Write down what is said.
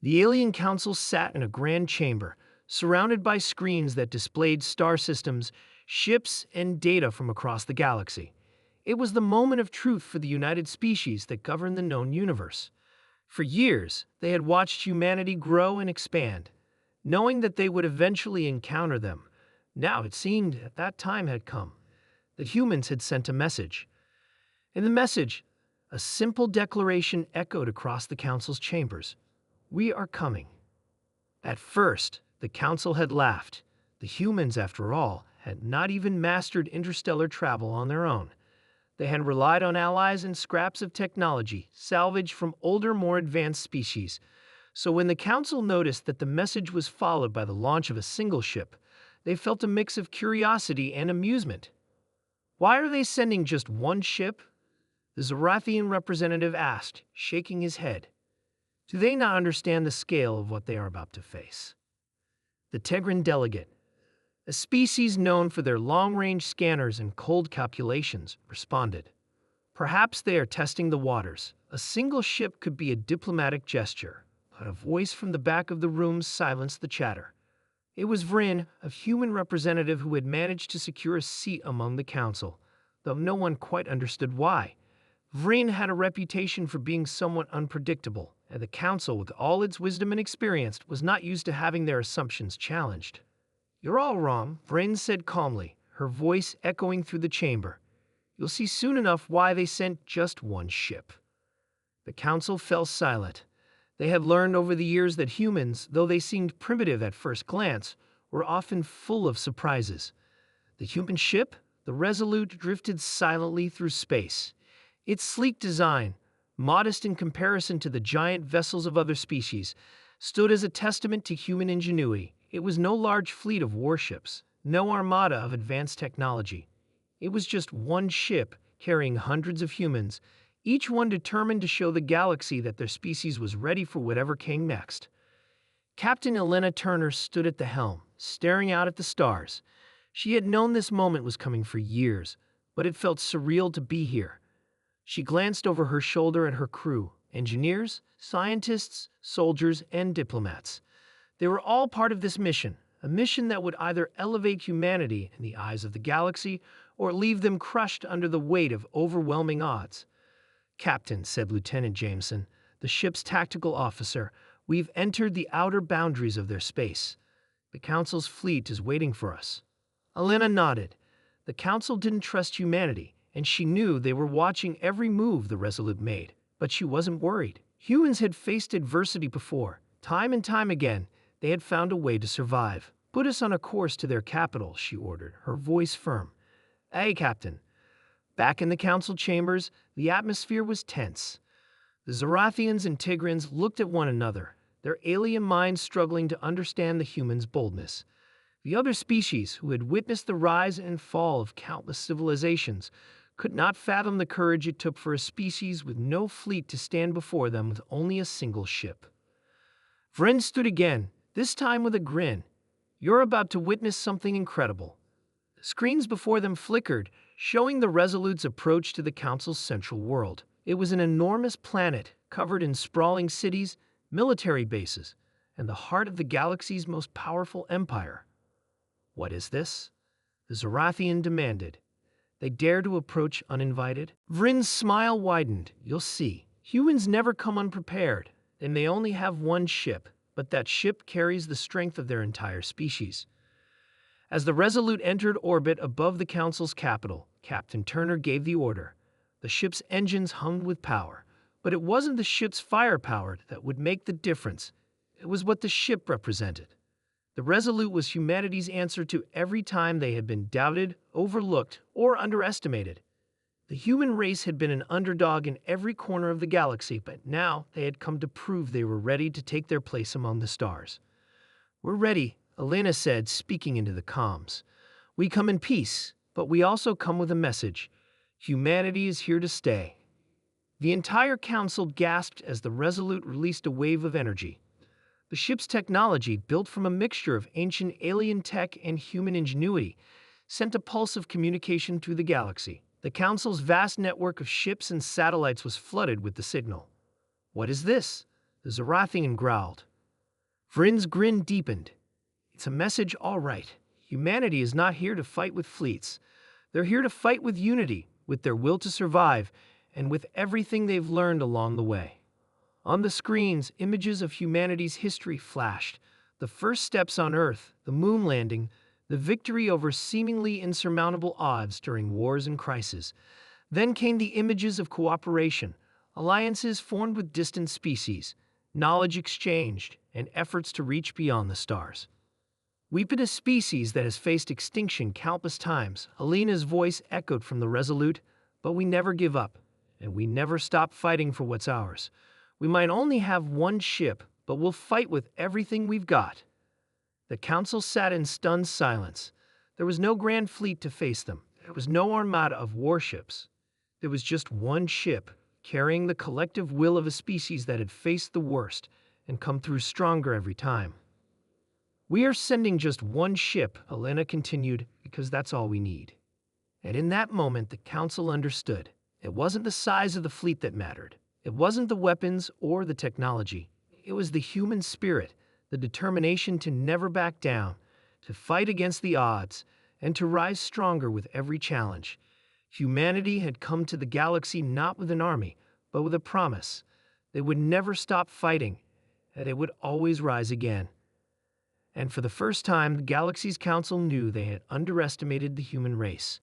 The alien council sat in a grand chamber, surrounded by screens that displayed star systems, ships, and data from across the galaxy. It was the moment of truth for the united species that governed the known universe. For years, they had watched humanity grow and expand, knowing that they would eventually encounter them. Now it seemed that time had come, that humans had sent a message. In the message, a simple declaration echoed across the council's chambers. "We are coming." At first, the council had laughed. The humans, after all, had not even mastered interstellar travel on their own. They had relied on allies and scraps of technology salvaged from older, more advanced species. So when the council noticed that the message was followed by the launch of a single ship, they felt a mix of curiosity and amusement. "Why are they sending just one ship?" the Zorathian representative asked, shaking his head. "Do they not understand the scale of what they are about to face?" The Tegran delegate, a species known for their long-range scanners and cold calculations, responded. "Perhaps they are testing the waters. A single ship could be a diplomatic gesture," but a voice from the back of the room silenced the chatter. It was Vryn, a human representative who had managed to secure a seat among the council, though no one quite understood why. Vryn had a reputation for being somewhat unpredictable, and the council, with all its wisdom and experience, was not used to having their assumptions challenged. "You're all wrong," Vryn said calmly, her voice echoing through the chamber. "You'll see soon enough why they sent just one ship." The council fell silent. They had learned over the years that humans, though they seemed primitive at first glance, were often full of surprises. The human ship, the Resolute, drifted silently through space. Its sleek design, modest in comparison to the giant vessels of other species, stood as a testament to human ingenuity. It was no large fleet of warships, no armada of advanced technology. It was just one ship carrying hundreds of humans, each one determined to show the galaxy that their species was ready for whatever came next. Captain Elena Turner stood at the helm, staring out at the stars. She had known this moment was coming for years, but it felt surreal to be here. She glanced over her shoulder at her crew, engineers, scientists, soldiers, and diplomats. They were all part of this mission, a mission that would either elevate humanity in the eyes of the galaxy or leave them crushed under the weight of overwhelming odds. "Captain," said Lieutenant Jameson, the ship's tactical officer, "we've entered the outer boundaries of their space. The Council's fleet is waiting for us." Elena nodded. The Council didn't trust humanity, and she knew they were watching every move the Resolute made. But she wasn't worried. Humans had faced adversity before. Time and time again, they had found a way to survive. "Put us on a course to their capital," she ordered, her voice firm. "Aye, Captain." Back in the council chambers, the atmosphere was tense. The Zorathians and Tigrans looked at one another, their alien minds struggling to understand the humans' boldness. The other species, who had witnessed the rise and fall of countless civilizations, could not fathom the courage it took for a species with no fleet to stand before them with only a single ship. Vryn stood again, this time with a grin. "You're about to witness something incredible." The screens before them flickered, showing the Resolute's approach to the Council's central world. It was an enormous planet, covered in sprawling cities, military bases, and the heart of the galaxy's most powerful empire. "What is this?" the Zorathian demanded. "They dare to approach uninvited?" Vryn's smile widened. "You'll see. Humans never come unprepared. They may only have one ship, but that ship carries the strength of their entire species." As the Resolute entered orbit above the Council's capital, Captain Turner gave the order. The ship's engines hummed with power, but it wasn't the ship's firepower that would make the difference. It was what the ship represented. The Resolute was humanity's answer to every time they had been doubted, overlooked, or underestimated. The human race had been an underdog in every corner of the galaxy, but now they had come to prove they were ready to take their place among the stars. "We're ready," Elena said, speaking into the comms. "We come in peace, but we also come with a message. Humanity is here to stay." The entire council gasped as the Resolute released a wave of energy. The ship's technology, built from a mixture of ancient alien tech and human ingenuity, sent a pulse of communication through the galaxy. The Council's vast network of ships and satellites was flooded with the signal. "What is this?" the Zorathian growled. Vrin's grin deepened. It's a message, all right. Humanity is not here to fight with fleets. They're here to fight with unity, with their will to survive, and with everything they've learned along the way. On the screens, images of humanity's history flashed. The first steps on Earth, the moon landing, the victory over seemingly insurmountable odds during wars and crises. Then came the images of cooperation, alliances formed with distant species, knowledge exchanged, and efforts to reach beyond the stars. We've been a species that has faced extinction countless times, Alina's voice echoed from the Resolute, but we never give up, and we never stop fighting for what's ours. We might only have one ship, but we'll fight with everything we've got. The council sat in stunned silence. There was no grand fleet to face them. There was no armada of warships. There was just one ship, carrying the collective will of a species that had faced the worst and come through stronger every time. We are sending just one ship, Elena continued, because that's all we need. And in that moment, the council understood. It wasn't the size of the fleet that mattered. It wasn't the weapons or the technology. It was the human spirit, the determination to never back down, to fight against the odds, and to rise stronger with every challenge. Humanity had come to the galaxy not with an army, but with a promise. They would never stop fighting, and they would always rise again. And for the first time, the galaxy's council knew they had underestimated the human race.